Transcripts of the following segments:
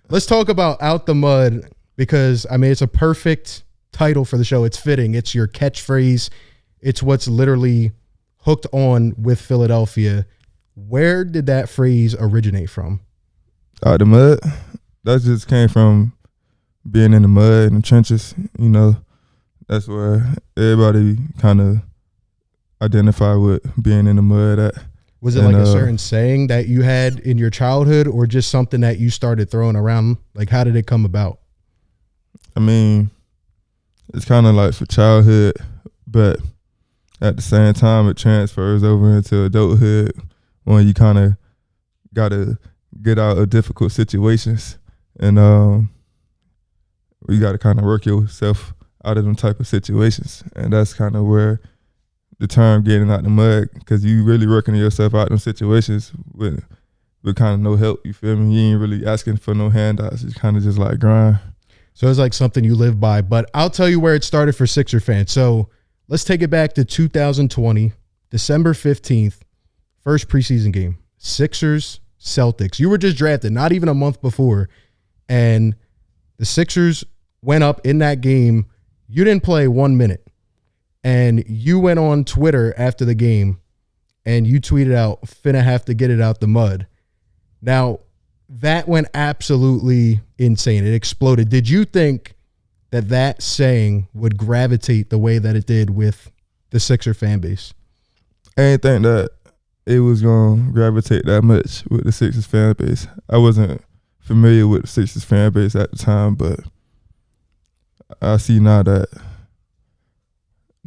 Let's talk about Out the Mud because, I mean, it's a perfect title for the show. It's fitting. It's your catchphrase. It's what's literally hooked on with Philadelphia. Where did that phrase originate from? Out the mud. That just came from being in the mud and the trenches. You know, that's where everybody kind of identify with being in the mud at. Was it like a certain saying that you had in your childhood or just something that you started throwing around? Like, how did it come about? I mean, it's kind of like for childhood, but at the same time, it transfers over into adulthood when you kind of got to get out of difficult situations. And you got to kind of work yourself out of them type of situations. And that's kind of where the term getting out the mud, because you really working yourself out them situations with kind of no help, you feel me? You ain't really asking for no handouts. It's kind of just like grind. So it's like something you live by. But I'll tell you where it started for Sixer fans. So let's take it back to 2020, December 15th, first preseason game. Sixers, Celtics. You were just drafted, not even a month before. And the Sixers went up in that game. You didn't play 1 minute. And you went on Twitter after the game and you tweeted out, "Finna have to get it out the mud." Now, that went absolutely insane. It exploded. Did you think that that saying would gravitate the way that it did with the Sixer fan base? I didn't think that it was going to gravitate that much with the Sixers fan base. I wasn't familiar with the Sixers fan base at the time, but I see now that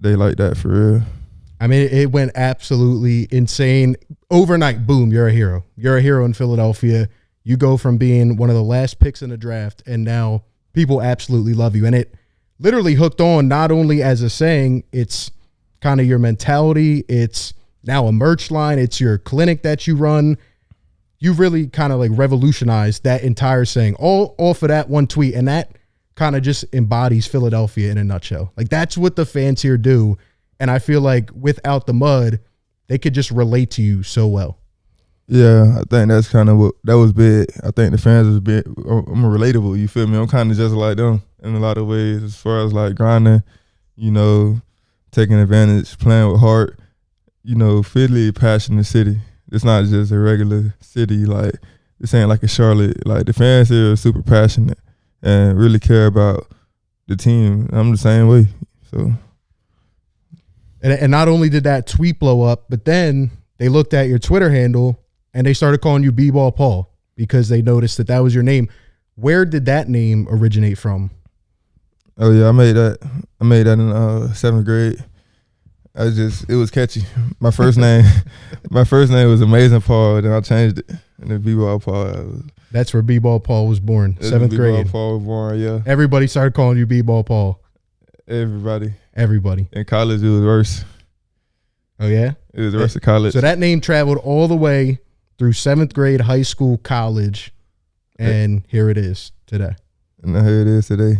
they like that for real. I mean, it went absolutely insane. Overnight, boom, you're a hero. You're a hero in Philadelphia. You go from being one of the last picks in the draft, and now people absolutely love you. And it literally hooked on not only as a saying, it's kind of your mentality. It's now a merch line. It's your clinic that you run. You really kind of like revolutionized that entire saying all off of that one tweet. And that kind of just embodies Philadelphia in a nutshell. Like, that's what the fans here do. And I feel like without the mud, they could just relate to you so well. Yeah, I think that's kind of what that was big. I think the fans was big. I'm relatable, you feel me? I'm kind of just like them in a lot of ways as far as like grinding, you know, taking advantage, playing with heart. You know, Philly, a passionate city. It's not just a regular city. Like, this ain't like a Charlotte. Like, the fans here are super passionate and really care about the team. I'm the same way. So, and not only did that tweet blow up, but then they looked at your Twitter handle and they started calling you Bball Paul because they noticed that that was your name. Where did that name originate from? Oh yeah, I made that in 7th grade. It was catchy. My first name was Amazing Paul. Then I changed it, and then Bball Paul. That's where Bball Paul was born. 7th grade. Bball Paul was born. Yeah. Everybody started calling you Bball Paul. Everybody. In college, it was worse. Oh yeah. It was worse in college. So that name traveled all the way through 7th grade, high school, college, and here it is today. And here it is today.